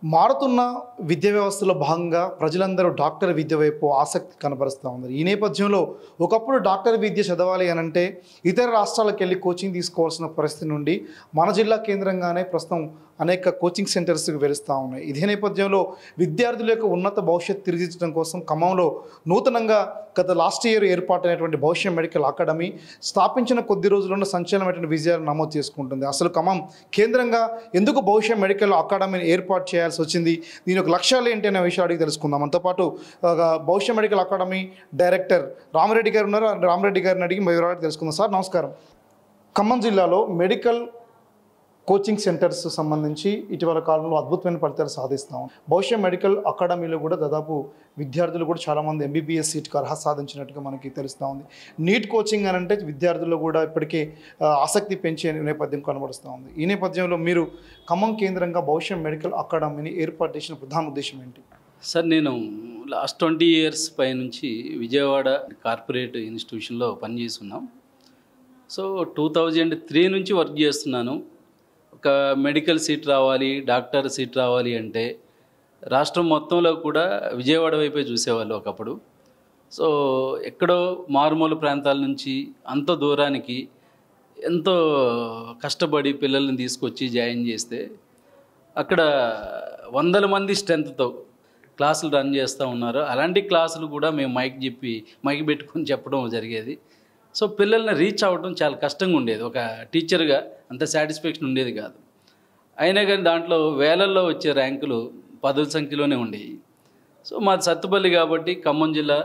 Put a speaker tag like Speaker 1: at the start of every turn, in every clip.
Speaker 1: మారుతున్న విద్యా వ్యవస్థలో భాగంగా ప్రజలందరూ డాక్టర్ విద్య వైపు ఆసక్తి కనబరుస్తూ ఉన్నారు. ఈ నేపథ్యంలో ఒకప్పుడు డాక్టర్ విద్య చదవాలి అనంటే ఇతర రాష్ట్రాలకు వెళ్ళి కోచింగ్ తీసుకోవాల్సిన పరిస్థితి నుండి మన జిల్లా కేంద్రంగానే ప్రస్తుతం అనేక కోచింగ్ సెంటర్స్కి వెలుస్తూ ఉన్నాయి. ఇదే నేపథ్యంలో విద్యార్థుల యొక్క ఉన్నత భవిష్యత్తు తిరిగించడం కోసం ఖమ్మంలో నూతనంగా గత లాస్ట్ ఇయర్ ఏర్పాటైనటువంటి భవిష్య మెడికల్ అకాడమీ స్థాపించిన కొద్ది రోజుల్లో సంచలనమైనటువంటి విజయాలు నమోదు చేసుకుంటుంది. అసలు ఖమ్మం కేంద్రంగా ఎందుకు భవిష్య మెడికల్ అకాడమీని ఏర్పాటు చేయాల్సి వచ్చింది, దీని యొక్క లక్ష్యాలు ఏంటి అనే విషయాలు అడిగి తెలుసుకుందాం. మనతో పాటు భవిష్య మెడికల్ అకాడమీ డైరెక్టర్ రామరెడ్డి గారు ఉన్నారు. రామరెడ్డి గారిని అడిగి వివరాలు తెలుసుకుందాం. సార్ నమస్కారం. ఖమ్మం జిల్లాలో మెడికల్ కోచింగ్ సెంటర్స్ సంబంధించి ఇటీవల కాలంలో అద్భుతమైన ఫలితాలు సాధిస్తాం. భవిష్య మెడికల్ అకాడమీలో కూడా దాదాపు విద్యార్థులు కూడా చాలామంది ఎంబీబీఎస్ సీట్కి అర్హత సాధించినట్టుగా మనకి తెలుస్తూ ఉంది. నీట్ కోచింగ్ అని అంటే విద్యార్థుల్లో కూడా ఇప్పటికే ఆసక్తి పెంచే నేపథ్యం కనబడుతూ ఉంది. ఈ నేపథ్యంలో మీరు ఖమ్మం కేంద్రంగా భవిష్య మెడికల్ అకాడమీని ఏర్పాటు చేసిన ప్రధాన ఉద్దేశం ఏంటి?
Speaker 2: సార్, నేను లాస్ట్ 20 years పై నుంచి విజయవాడ కార్పొరేట్ ఇన్స్టిట్యూషన్లో పనిచేస్తున్నాం. సో 2003 నుంచి వర్క్ చేస్తున్నాను. ఒక మెడికల్ సీట్ రావాలి, డాక్టర్ సీట్ రావాలి అంటే రాష్ట్రం మొత్తంలో కూడా విజయవాడ వైపే చూసేవాళ్ళు ఒకప్పుడు. సో ఎక్కడో మారుమూల ప్రాంతాల నుంచి అంత దూరానికి ఎంతో కష్టపడి పిల్లల్ని తీసుకొచ్చి జాయిన్ చేస్తే అక్కడ వందల మంది స్ట్రెంత్తో క్లాసులు రన్ చేస్తూ ఉన్నారు. అలాంటి క్లాసులు కూడా మేము మైక్ పెట్టుకొని చెప్పడం జరిగేది. సో పిల్లల్ని రీచ్ అవ్వడం చాలా కష్టంగా ఉండేది. ఒక టీచర్గా అంత సాటిస్ఫాక్షన్ ఉండేది కాదు. అయినా కానీ దాంట్లో వేలల్లో వచ్చే ర్యాంకులు 10ల సంఖ్యలోనే ఉండేవి. సో మాది సత్తుపల్లి కాబట్టి ఖమ్మం జిల్లా,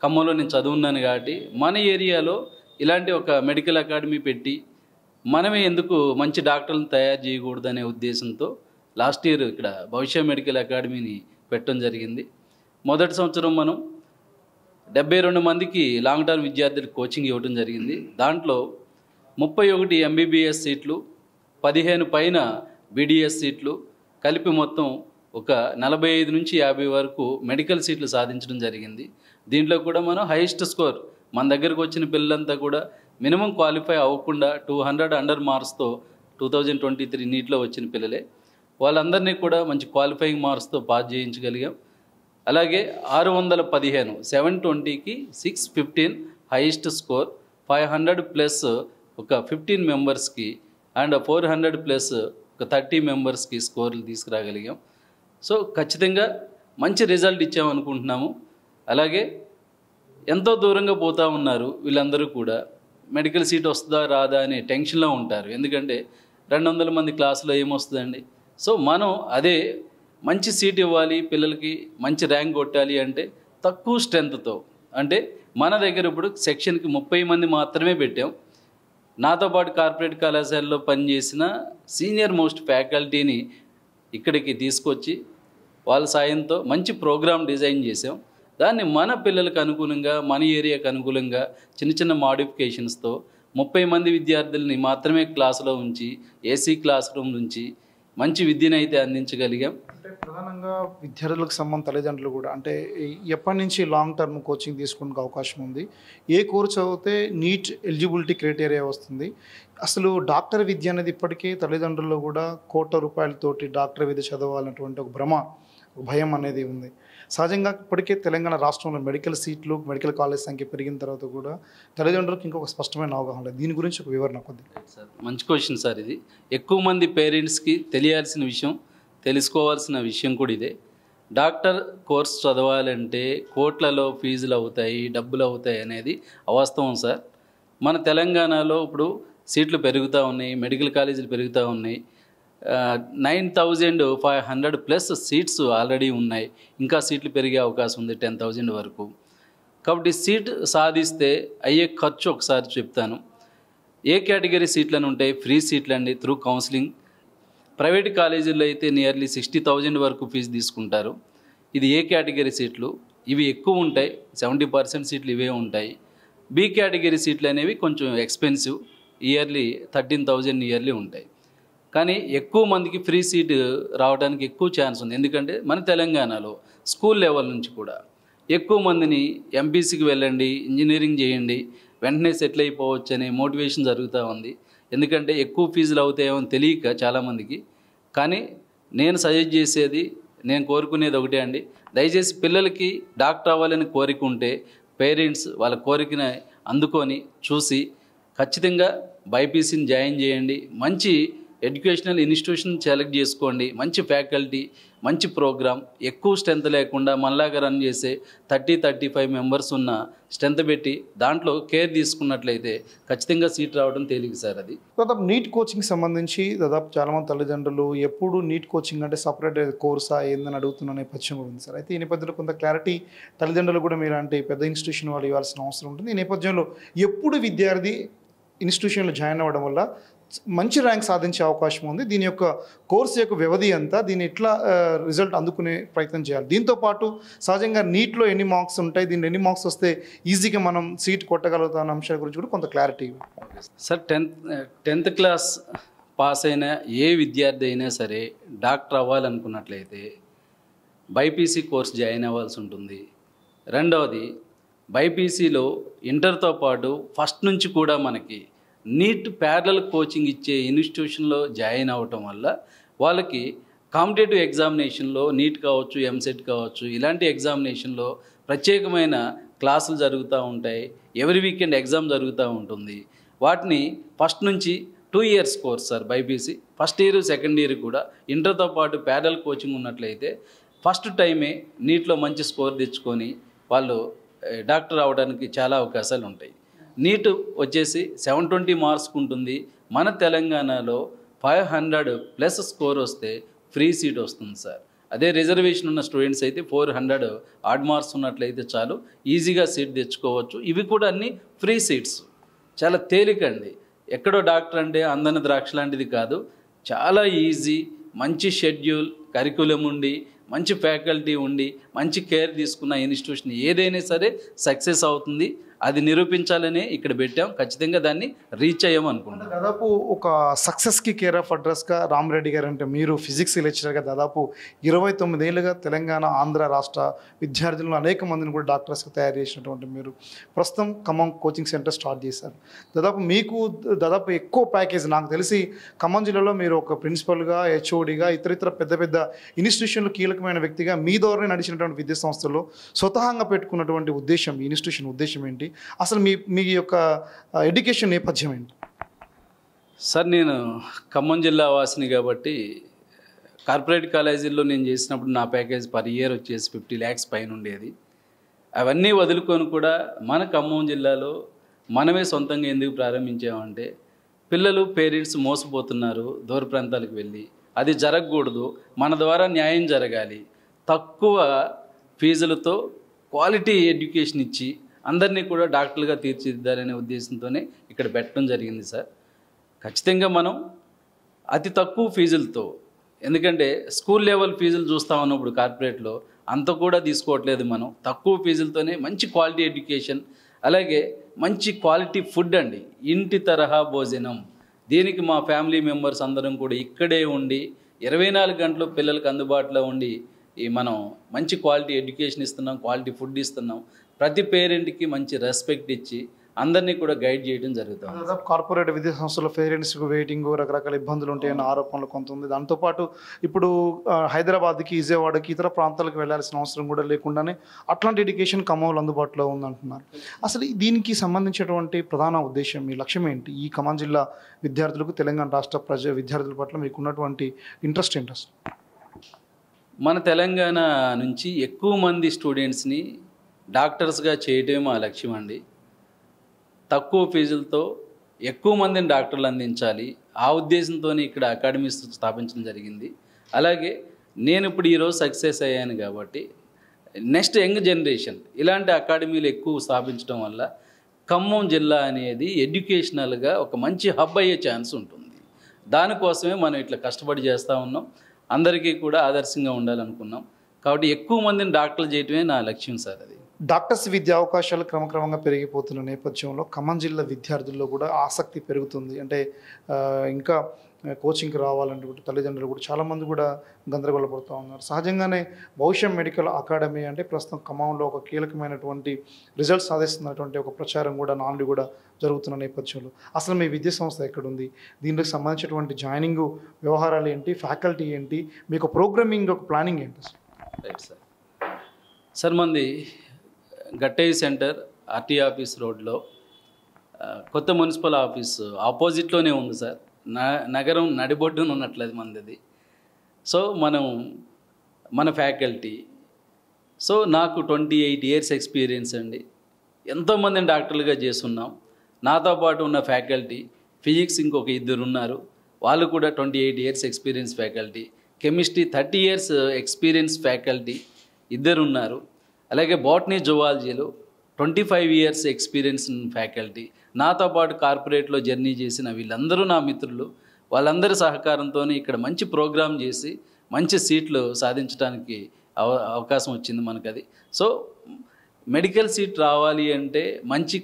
Speaker 2: ఖమ్మంలో నేను చదువున్నాను కాబట్టి మన ఏరియాలో ఇలాంటి ఒక మెడికల్ అకాడమీ పెట్టి మనమే ఎందుకు మంచి డాక్టర్లను తయారు చేయకూడదనే ఉద్దేశంతో లాస్ట్ ఇయర్ ఇక్కడ భవిష్య మెడికల్ అకాడమీని పెట్టడం జరిగింది. మొదటి సంవత్సరం మనం 72 మందికి లాంగ్ టర్మ్ విద్యార్థులకు కోచింగ్ ఇవ్వడం జరిగింది. దాంట్లో 31 ఎంబీబీఎస్ సీట్లు, 15 పైన బీడీఎస్ సీట్లు కలిపి మొత్తం ఒక 45 నుంచి 50 వరకు మెడికల్ సీట్లు సాధించడం జరిగింది. దీంట్లో కూడా మనం హైయెస్ట్ స్కోర్ మన దగ్గరకు వచ్చిన పిల్లలంతా కూడా మినిమం క్వాలిఫై అవ్వకుండా 200 అండర్ మార్క్స్తో 2023 నీట్లో వచ్చిన పిల్లలే. వాళ్ళందరినీ కూడా మంచి క్వాలిఫైయింగ్ మార్క్స్తో పాస్ చేయించగలిగాం. అలాగే 615 720కి 615 హైయెస్ట్ స్కోర్, 500 ప్లస్ ఒక 15 మెంబర్స్కి అండ్ 400 ప్లస్ ఒక 30 మెంబర్స్కి స్కోర్లు తీసుకురాగలిగాం. సో ఖచ్చితంగా మంచి రిజల్ట్ ఇచ్చామనుకుంటున్నాము. అలాగే ఎంతో దూరంగా పోతూ ఉన్నారు వీళ్ళందరూ కూడా. మెడికల్ సీట్ వస్తుందా రాదా అనే టెన్షన్లో ఉంటారు. ఎందుకంటే 200 మంది క్లాసులో ఏమొస్తుందండి. సో మనం అదే మంచి సీట్ ఇవ్వాలి, పిల్లలకి మంచి ర్యాంక్ కొట్టాలి అంటే తక్కువ స్ట్రెంత్తో, అంటే మన దగ్గర ఇప్పుడు సెక్షన్కి 30 మంది మాత్రమే పెట్టాం. నాతో పాటు కార్పొరేట్ కళాశాలలో పనిచేసిన సీనియర్ మోస్ట్ ఫ్యాకల్టీని ఇక్కడికి తీసుకొచ్చి వాళ్ళ సాయంతో మంచి ప్రోగ్రామ్ డిజైన్ చేసాం. దాన్ని మన పిల్లలకు అనుకూలంగా, మన ఏరియాకు అనుకూలంగా చిన్న చిన్న మాడిఫికేషన్స్తో 30 మంది విద్యార్థుల్ని మాత్రమే క్లాసులో ఉంచి ఏసీ క్లాస్ రూమ్ నుంచి మంచి విద్యను అయితే అందించగలిగాం.
Speaker 1: అంటే ప్రధానంగా విద్యార్థులకు సంబంధం తల్లిదండ్రులు కూడా అంటే ఎప్పటి నుంచి లాంగ్ టర్మ్ కోచింగ్ తీసుకునే అవకాశం ఉంది, ఏ కోర్సు చదివితే నీట్ ఎలిజిబిలిటీ క్రైటీరియా వస్తుంది, అసలు డాక్టర్ విద్య అనేది ఇప్పటికే తల్లిదండ్రుల్లో కూడా ₹1,00,00,000 డాక్టర్ విద్య చదవాలన్నటువంటి ఒక భయం అనేది ఉంది. సహజంగా ఇప్పటికే తెలంగాణ రాష్ట్రంలో మెడికల్ సీట్లు, మెడికల్ కాలేజ్ సంఖ్య పెరిగిన తర్వాత కూడా తల్లిదండ్రులకు ఇంకొక స్పష్టమైన అవగాహన లేదు. దీని గురించి ఒక వివరణ కొద్దిగా.
Speaker 2: సార్, మంచి క్వశ్చన్ సార్. ఇది ఎక్కువ మంది పేరెంట్స్కి తెలియాల్సిన విషయం, తెలుసుకోవాల్సిన విషయం కూడా ఇదే. డాక్టర్ కోర్స్ చదవాలంటే కోట్లలో ఫీజులు అవుతాయి, డబ్బులు అవుతాయి అనేది అవాస్తవం సార్. మన తెలంగాణలో ఇప్పుడు సీట్లు పెరుగుతూ ఉన్నాయి, మెడికల్ కాలేజీలు పెరుగుతూ ఉన్నాయి. 9,500 ప్లస్ సీట్స్ ఆల్రెడీ ఉన్నాయి. ఇంకా సీట్లు పెరిగే అవకాశం ఉంది 10,000 వరకు. కాబట్టి సీట్ సాధిస్తే అయ్యే ఖర్చు ఒకసారి చెప్తాను. ఏ కేటగిరీ సీట్లను ఉంటాయి? ఫ్రీ సీట్లు అండి, త్రూ కౌన్సిలింగ్. ప్రైవేట్ కాలేజీల్లో అయితే నియర్లీ 60,000 వరకు ఫీజు తీసుకుంటారు. ఇది ఏ కేటగిరీ సీట్లు. ఇవి ఎక్కువ ఉంటాయి, 70% సీట్లు ఇవే ఉంటాయి. బి కేటగిరీ సీట్లు అనేవి కొంచెం ఎక్స్పెన్సివ్, ఇయర్లీ 13,000 ఇయర్లీ ఉంటాయి. కానీ ఎక్కువ మందికి ఫ్రీ సీట్ రావడానికి ఎక్కువ ఛాన్స్ ఉంది. ఎందుకంటే మన తెలంగాణలో స్కూల్ లెవెల్ నుంచి కూడా ఎక్కువ మందిని ఎంపీసీకి వెళ్ళండి, ఇంజనీరింగ్ చేయండి, వెంటనే సెటిల్ అయిపోవచ్చు అనే మోటివేషన్ జరుగుతూ ఉంది. ఎందుకంటే ఎక్కువ ఫీజులు అవుతాయేమో తెలియక చాలామందికి. కానీ నేను సజెస్ట్ చేసేది, నేను కోరుకునేది ఒకటే అండి, దయచేసి పిల్లలకి డాక్టర్ అవ్వాలని కోరిక ఉంటే పేరెంట్స్ వాళ్ళ కోరికని అందుకొని చూసి ఖచ్చితంగా బైపీసీని జాయిన్ చేయండి. మంచి ఎడ్యుకేషనల్ ఇన్స్టిట్యూషన్ సెలెక్ట్ చేసుకోండి. మంచి ఫ్యాకల్టీ, మంచి ప్రోగ్రామ్, ఎక్కువ స్ట్రెంత్ లేకుండా మనలాగా రన్ చేసే 30-35 మెంబర్స్ ఉన్న స్ట్రెంత్ పెట్టి దాంట్లో కేర్ తీసుకున్నట్లయితే ఖచ్చితంగా సీట్ రావడం తేలిక సార్. అది
Speaker 1: దాదాపు నీట్ కోచింగ్ సంబంధించి దాదాపు చాలామంది తల్లిదండ్రులు ఎప్పుడు నీట్ కోచింగ్ అంటే సపరేట్ కోర్సా ఏందని అడుగుతున్న నేపథ్యం కూడా ఉంది సార్. అయితే ఈ నేపథ్యంలో కొంత క్లారిటీ తల్లిదండ్రులు కూడా మీరు అంటే పెద్ద ఇన్స్టిట్యూషన్ వాళ్ళు ఇవ్వాల్సిన అవసరం ఉంటుంది. ఈ నేపథ్యంలో ఎప్పుడు విద్యార్థి ఇన్స్టిట్యూషన్లో జాయిన్ అవ్వడం వల్ల మంచి ర్యాంక్ సాధించే అవకాశం ఉంది, దీని యొక్క కోర్సు యొక్క వ్యవధి అంతా, దీన్ని ఎట్లా రిజల్ట్ అందుకునే ప్రయత్నం చేయాలి, దీంతోపాటు సహజంగా నీట్లో ఎన్ని మార్క్స్ ఉంటాయి, దీనిలో ఎన్ని మార్క్స్ వస్తే ఈజీగా మనం సీట్ కొట్టగలుగుతాం అంశాల గురించి కూడా కొంత clarity
Speaker 2: sir. 10th class pass అయిన ఏ విద్యార్థి అయినా సరే డాక్టర్ అవ్వాలనుకున్నట్లయితే బైపీసీ కోర్స్ జాయిన్ అవ్వాల్సి ఉంటుంది. రెండవది, బైపీసీలో ఇంటర్తో పాటు ఫస్ట్ నుంచి కూడా మనకి నీట్ ప్యారలల్ కోచింగ్ ఇచ్చే ఇన్స్టిట్యూషన్లో జాయిన్ అవ్వటం వల్ల వాళ్ళకి కాంపిటేటివ్ ఎగ్జామినేషన్లో నీట్ కావచ్చు, ఎంసెట్ కావచ్చు, ఇలాంటి ఎగ్జామినేషన్లో ప్రత్యేకమైన క్లాసులు జరుగుతూ ఉంటాయి. ఎవ్రీ వీకెండ్ ఎగ్జామ్ జరుగుతూ ఉంటుంది. వాటిని ఫస్ట్ నుంచి 2 years course sir BiPC. First year, second year కూడా ఇంటర్తో పాటు ప్యారలల్ కోచింగ్ ఉన్నట్లయితే ఫస్ట్ టైమే నీట్లో మంచి స్కోర్ తెచ్చుకొని వాళ్ళు డాక్టర్ అవ్వడానికి చాలా అవకాశాలు ఉంటాయి. నీట్ వచ్చేసి 720 మార్క్స్కి ఉంటుంది. మన తెలంగాణలో 500+ స్కోర్ వస్తే ఫ్రీ సీట్ వస్తుంది సార్. అదే రిజర్వేషన్ ఉన్న స్టూడెంట్స్ అయితే 400 ఆడ్ మార్క్స్ ఉన్నట్లయితే చాలు, ఈజీగా సీట్ తెచ్చుకోవచ్చు. ఇవి కూడా అన్నీ ఫ్రీ సీట్స్, చాలా తేలికండి. ఎక్కడో డాక్టర్ అంటే అందని ద్రాక్ష లాంటిది కాదు, చాలా ఈజీ. మంచి షెడ్యూల్, కరికులం ఉండి, మంచి ఫ్యాకల్టీ ఉండి, మంచి కేర్ తీసుకున్న ఇన్స్టిట్యూషన్ ఏదైనా సరే సక్సెస్ అవుతుంది. అది నిరూపించాలనే ఇక్కడ పెట్టాం. ఖచ్చితంగా దాన్ని రీచ్ అయ్యామనుకుంటున్నాం.
Speaker 1: దాదాపు ఒక సక్సెస్కి కేర్ ఆఫ్ అడ్రస్గా రామరెడ్డి గారు అంటే మీరు ఫిజిక్స్ లెక్చరర్గా దాదాపు 29 ఏళ్ళుగా తెలంగాణ, ఆంధ్ర రాష్ట్ర విద్యార్థులను అనేక మందిని కూడా డాక్టర్స్గా తయారు చేసినటువంటి మీరు ప్రస్తుతం ఖమ్మం కోచింగ్ సెంటర్ స్టార్ట్ చేశారు. దాదాపు ఎక్కువ ప్యాకేజ్ నాకు తెలిసి ఖమ్మం జిల్లాలో మీరు ఒక ప్రిన్సిపల్గా, హెచ్ఓడిగా, ఇతర పెద్ద పెద్ద ఇన్స్టిట్యూషన్లు కీలకమైన వ్యక్తిగా మీ ధోరణి నడిచినటువంటి విద్యా సంస్థల్లో స్వతహాగా పెట్టుకున్నటువంటి ఉద్దేశం, ఈ ఇన్స్టిట్యూషన్ ఉద్దేశం ఏంటి, అసలు మీ యొక్క ఎడ్యుకేషన్ నేపథ్యం ఏంటి?
Speaker 2: సార్, నేను ఖమ్మం జిల్లా వాసిని కాబట్టి కార్పొరేట్ కాలేజీల్లో నేను చేసినప్పుడు నా ప్యాకేజ్ పర్ ఇయర్ వచ్చేసి 50 lakhs పైన ఉండేది. అవన్నీ వదులుకొని కూడా మన ఖమ్మం జిల్లాలో మనమే సొంతంగా ఎందుకు ప్రారంభించామంటే పిల్లలు, పేరెంట్స్ మోసపోతున్నారు దూర ప్రాంతాలకు వెళ్ళి. అది జరగకూడదు, మన ద్వారా న్యాయం జరగాలి. తక్కువ ఫీజులతో క్వాలిటీ ఎడ్యుకేషన్ ఇచ్చి అందరినీ కూడా డాక్టర్లుగా తీర్చిదిద్దాలనే ఉద్దేశంతోనే ఇక్కడ పెట్టడం జరిగింది సార్. ఖచ్చితంగా మనం అతి తక్కువ ఫీజులతో, ఎందుకంటే స్కూల్ లెవెల్ ఫీజులు చూస్తూ ఉన్నప్పుడు కార్పొరేట్లో అంత కూడా తీసుకోవట్లేదు. మనం తక్కువ ఫీజులతోనే మంచి క్వాలిటీ ఎడ్యుకేషన్, అలాగే మంచి క్వాలిటీ ఫుడ్ అండి, ఇంటి తరహా భోజనం. దీనికి మా ఫ్యామిలీ మెంబర్స్ అందరం కూడా ఇక్కడే ఉండి 24 గంటలు పిల్లలకు అందుబాటులో ఉండి మనం మంచి క్వాలిటీ ఎడ్యుకేషన్ ఇస్తున్నాం, క్వాలిటీ ఫుడ్ ఇస్తున్నాం. ప్రతి పేరెంట్కి మంచి రెస్పెక్ట్ ఇచ్చి అందరినీ కూడా గైడ్ చేయడం జరుగుతుంది.
Speaker 1: దాదాపు కార్పొరేట్ విద్యా సంస్థలో పేరెంట్స్కి వెయిటింగ్, రకరకాల ఇబ్బందులు ఉంటాయన్న ఆరోపణలు కొంత ఉంది. దాంతోపాటు ఇప్పుడు హైదరాబాద్కి, విజయవాడకి, ఇతర ప్రాంతాలకు వెళ్ళాల్సిన అవసరం కూడా లేకుండానే అట్లాంటి ఎడ్యుకేషన్ ఖమ్మంలో అందుబాటులో ఉందంటున్నారు. అసలు దీనికి సంబంధించినటువంటి ప్రధాన ఉద్దేశం, మీ లక్ష్యం ఏంటి? ఈ ఖమ్మం జిల్లా విద్యార్థులకు, తెలంగాణ రాష్ట్ర విద్యార్థుల పట్ల మీకు ఉన్నటువంటి ఇంట్రెస్ట్ ఏంటి అసలు?
Speaker 2: మన తెలంగాణ నుంచి ఎక్కువ మంది స్టూడెంట్స్ని డాక్టర్స్గా చేయటమే మా లక్ష్యం అండి. తక్కువ ఫీజులతో ఎక్కువ మందిని డాక్టర్లు అందించాలి. ఆ ఉద్దేశంతో ఇక్కడ అకాడమీస్ స్థాపించడం జరిగింది. అలాగే నేను ఇప్పుడు ఈరోజు సక్సెస్ అయ్యాను కాబట్టి నెక్స్ట్ యంగ్ జనరేషన్ ఇలాంటి అకాడమీలు ఎక్కువ స్థాపించడం వల్ల ఖమ్మం జిల్లా అనేది ఎడ్యుకేషనల్గా ఒక మంచి హబ్ అయ్యే ఛాన్స్ ఉంటుంది. దానికోసమే మనం ఇట్లా కష్టపడి చేస్తూ ఉన్నాం. అందరికీ కూడా ఆదర్శంగా ఉండాలనుకున్నాం. కాబట్టి ఎక్కువ మందిని డాక్టర్లు చేయటమే నా లక్ష్యం సార్. అది
Speaker 1: డాక్టర్స్ విద్యా అవకాశాలు క్రమక్రమంగా పెరిగిపోతున్న నేపథ్యంలో ఖమ్మం జిల్లా విద్యార్థుల్లో కూడా ఆసక్తి పెరుగుతుంది. అంటే ఇంకా కోచింగ్కి రావాలనుకుంటే తల్లిదండ్రులు కూడా చాలామంది కూడా గందరగోళపడుతూ ఉన్నారు. సహజంగానే భవిష్య మెడికల్ అకాడమీ అంటే ప్రస్తుతం ఖమ్మంలో ఒక కీలకమైనటువంటి రిజల్ట్స్ సాధిస్తున్నటువంటి ఒక ప్రచారం కూడా నాంది కూడా జరుగుతున్న నేపథ్యంలో అసలు మీ విద్యా సంస్థ ఎక్కడుంది, దీనికి సంబంధించినటువంటి జాయినింగ్ వ్యవహారాలు ఏంటి, ఫ్యాకల్టీ ఏంటి, మీకు ప్రోగ్రామింగ్ ఒక ప్లానింగ్ ఏంటి?
Speaker 2: రైట్ సార్ మంది గట్టయ్య సెంటర్ ఆర్టీ ఆఫీస్ రోడ్లో కొత్త మున్సిపల్ ఆఫీస్ ఆపోజిట్లోనే ఉంది సార్. నగరం నడిబొడ్డున ఉన్నట్లది మనది. సో మన ఫ్యాకల్టీ, సో నాకు 28 ఇయర్స్ ఎక్స్పీరియన్స్ అండి. ఎంతోమందిని డాక్టర్లుగా చేస్తున్నాం. నాతో పాటు ఉన్న ఫ్యాకల్టీ ఫిజిక్స్ ఇంకొక 2 ఉన్నారు, వాళ్ళు కూడా 28 years experience faculty. Chemistry 30 years experience faculty 2 ఉన్నారు. అలాగే బాటనీ జువాలజీలో 25 ఇయర్స్ ఎక్స్పీరియన్స్ ఫ్యాకల్టీ. నాతో పాటు కార్పొరేట్లో జర్నీ చేసిన వీళ్ళందరూ నా మిత్రులు. వాళ్ళందరి సహకారంతో ఇక్కడ మంచి ప్రోగ్రామ్ చేసి మంచి సీట్లు సాధించడానికి అవకాశం వచ్చింది మనకు. అది సో మెడికల్ సీట్ రావాలి అంటే మంచి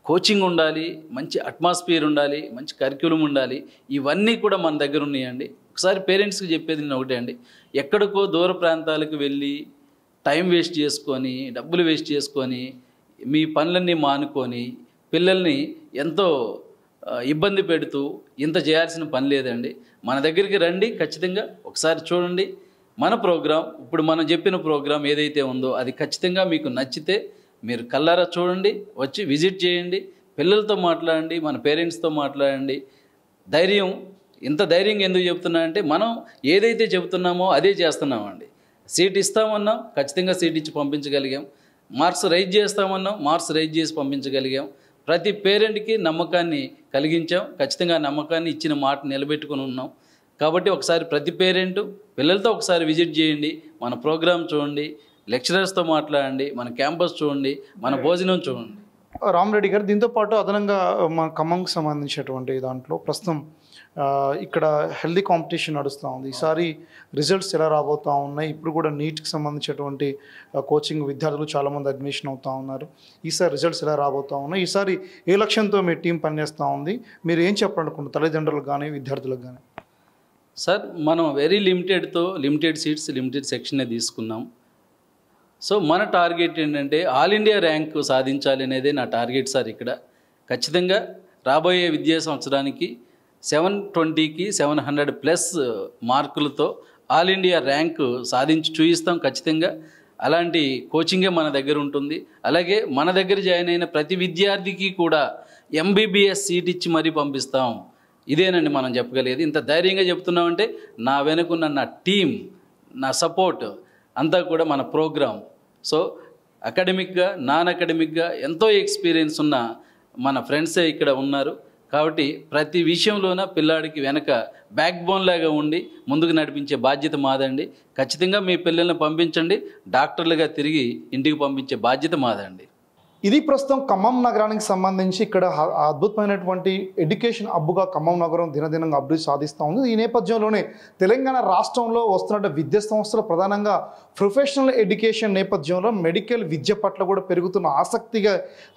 Speaker 2: కోచింగ్ ఉండాలి, మంచి అట్మాస్ఫియర్ ఉండాలి, మంచి కరిక్యులం ఉండాలి. ఇవన్నీ కూడా మన దగ్గర ఉన్నాయండి. ఒకసారి పేరెంట్స్కి చెప్పేది నేను ఒకటే అండి, ఎక్కడికో దూర ప్రాంతాలకు వెళ్ళి టైం వేస్ట్ చేసుకొని డబ్బులు వేస్ట్ చేసుకొని మీ పనులన్నీ మానుకొని పిల్లల్ని ఎంతో ఇబ్బంది పెడుతూ ఇంత చేయాల్సిన పని లేదండి. మన దగ్గరికి రండి, ఖచ్చితంగా ఒకసారి చూడండి మన ప్రోగ్రాం. ఇప్పుడు మనం చెప్పిన ప్రోగ్రాం ఏదైతే ఉందో అది ఖచ్చితంగా మీకు నచ్చితే మీరు కల్లారా చూడండి, వచ్చి విజిట్ చేయండి, పిల్లలతో మాట్లాడండి, మన పేరెంట్స్తో మాట్లాడండి. ఇంత ధైర్యంగా ఎందుకు చెప్తున్నా అంటే మనం ఏదైతే చెబుతున్నామో అదే చేస్తున్నామండి. సీట్ ఇస్తామన్నాం, ఖచ్చితంగా సీట్ ఇచ్చి పంపించగలిగాం. మార్క్స్ రైజ్ చేస్తామన్నాం, మార్క్స్ రైజ్ చేసి పంపించగలిగాం. ప్రతి పేరెంట్కి నమ్మకాన్ని కలిగించాం, ఖచ్చితంగా నమ్మకాన్ని ఇచ్చిన మాట నిలబెట్టుకుని ఉన్నాం. కాబట్టి ఒకసారి ప్రతి పేరెంటు పిల్లలతో ఒకసారి విజిట్ చేయండి, మన ప్రోగ్రాం చూడండి, లెక్చరర్స్తో మాట్లాడండి, మన క్యాంపస్ చూడండి, మన భోజనం చూడండి.
Speaker 1: రామరెడ్డి గారు, దీంతోపాటు అదనంగా మన ఖమ్మంకి సంబంధించినటువంటి దాంట్లో ప్రస్తుతం ఇక్కడ హెల్దీ కాంపిటీషన్ నడుస్తూ ఉంది. ఈసారి రిజల్ట్స్ ఎలా రాబోతూ ఉన్నాయి? ఇప్పుడు కూడా నీట్కి సంబంధించినటువంటి కోచింగ్ విద్యార్థులు చాలామంది అడ్మిషన్ అవుతూ ఉన్నారు. ఈసారి రిజల్ట్స్ ఎలా రాబోతూ ఉన్నాయి? ఈసారి ఏ లక్ష్యంతో మీ టీం పనిచేస్తూ ఉంది? మీరు ఏం చెప్పాలనుకుంటున్నారు తల్లిదండ్రులకు కానీ విద్యార్థులకు కానీ?
Speaker 2: సార్ మనం లిమిటెడ్ సీట్స్ లిమిటెడ్ సెక్షనే తీసుకున్నాం. సో మన టార్గెట్ ఏంటంటే ఆల్ ఇండియా ర్యాంకు సాధించాలి అనేదే నా టార్గెట్ సార్. ఇక్కడ ఖచ్చితంగా రాబోయే విద్యా సంవత్సరానికి 720కి 700+ మార్కులతో ఆల్ ఇండియా ర్యాంకు సాధించి చూపిస్తాం ఖచ్చితంగా. అలాంటి కోచింగే మన దగ్గర ఉంటుంది. అలాగే మన దగ్గర జాయిన్ అయిన ప్రతి విద్యార్థికి కూడా MBBS సీట్ ఇచ్చి మరీ పంపిస్తాం. ఇదేనండి మనం చెప్పగలిగేది. ఇంత ధైర్యంగా చెప్తున్నామంటే నా వెనుకున్న నా టీం, నా సపోర్ట్ అంతా కూడా మన ప్రోగ్రాం. సో అకాడమిక్గా నాన్ అకాడమిక్గా ఎంతో ఎక్స్పీరియన్స్ ఉన్న మన ఫ్రెండ్సే ఇక్కడ ఉన్నారు. కాబట్టి ప్రతి విషయంలోన పిల్లాడికి వెనక బ్యాక్ బోన్ లాగా ఉండి ముందుకు నడిపించే బాధ్యత మాదండి. ఖచ్చితంగా మీ పిల్లల్ని పంపించండి, డాక్టర్లుగా తిరిగి ఇంటికి పంపించే బాధ్యత మాదండి.
Speaker 1: ఇది ప్రస్తుతం ఖమ్మం నగరానికి సంబంధించి ఇక్కడ అద్భుతమైనటువంటి ఎడ్యుకేషన్ హబ్గా ఖమ్మం నగరం దినదినంగా అభివృద్ధి సాధిస్తూ ఉంది. ఈ నేపథ్యంలోనే తెలంగాణ రాష్ట్రంలో వస్తున్న విద్యా సంస్థలు ప్రధానంగా ప్రొఫెషనల్ ఎడ్యుకేషన్ నేపథ్యంలో మెడికల్ విద్య పట్ల కూడా పెరుగుతున్న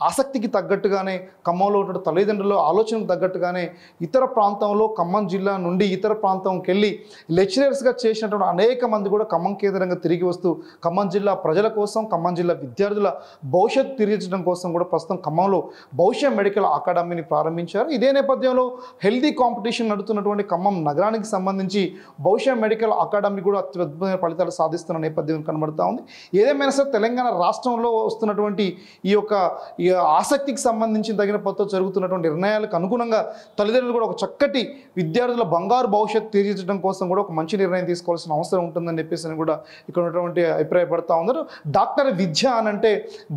Speaker 1: ఆసక్తికి తగ్గట్టుగానే ఖమ్మంలో ఉన్న తల్లిదండ్రుల ఆలోచనకు తగ్గట్టుగానే ఇతర ప్రాంతంలో ఖమ్మం జిల్లా నుండి ఇతర ప్రాంతంకి వెళ్ళి లెక్చరర్స్గా చేసినటువంటి అనేక మంది కూడా ఖమ్మం కేంద్రంగా తిరిగి వస్తూ ఖమ్మం జిల్లా ప్రజల కోసం, ఖమ్మం జిల్లా విద్యార్థుల భవిష్యత్తు తిరిగి కోసం కూడా ప్రస్తుతం ఖమ్మంలో భవిష్య మెడికల్ అకాడమీని ప్రారంభించారు. ఇదే నేపథ్యంలో హెల్దీ కాంపిటీషన్ నడుతున్నటువంటి ఖమ్మం నగరానికి సంబంధించి భవిష్య మెడికల్ అకాడమీ కూడా అత్యద్భుతమైన ఫలితాలు సాధిస్తున్న నేపథ్యం కనబడుతూ ఉంది. ఏదేమైనా సరే తెలంగాణ రాష్ట్రంలో వస్తున్నటువంటి ఈ ఆసక్తికి సంబంధించి తగిన పద్ధతిలో జరుగుతున్నటువంటి నిర్ణయాలకు అనుగుణంగా తల్లిదండ్రులు కూడా ఒక చక్కటి విద్యార్థుల బంగారు భవిష్యత్తు తీర్చడం కోసం కూడా ఒక మంచి నిర్ణయం తీసుకోవాల్సిన అవసరం ఉంటుందని చెప్పేసి కూడా ఇక్కడ ఉన్నటువంటి అభిప్రాయపడతా ఉన్నారు. డాక్టర్ విద్య అనంటే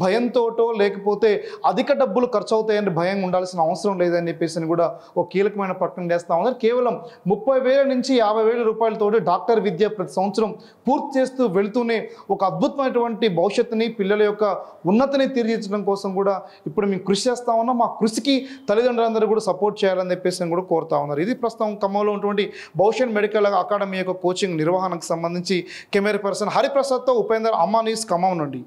Speaker 1: భయంతోటో లేకపోతే అధిక డబ్బులు ఖర్చు అవుతాయని భయం ఉండాల్సిన అవసరం లేదని చెప్పేసి కూడా ఒక కీలకమైన ప్రకటన చేస్తూ ఉన్నారు. కేవలం 30,000 నుంచి 50,000 రూపాయలతోటి డాక్టర్ విద్య ప్రతి సంవత్సరం పూర్తి చేస్తూ వెళుతూనే ఒక అద్భుతమైనటువంటి భవిష్యత్తుని, పిల్లల యొక్క ఉన్నతిని తీర్చిదిద్దడం కోసం కూడా ఇప్పుడు మేము కృషి చేస్తూ ఉన్నాం. మా కృషికి తల్లిదండ్రులందరూ కూడా సపోర్ట్ చేయాలని చెప్పేసి కూడా కోరుతా ఉన్నారు. ఇది ప్రస్తుతం ఖమ్మంలో ఉన్నటువంటి భవిష్యత్ మెడికల్ అకాడమీ యొక్క కోచింగ్ నిర్వహణకు సంబంధించి కెమెరా పర్సన్ హరిప్రసాద్తో ఉపేందర్, అమ్మా న్యూస్ ఖమ్మం నుండి.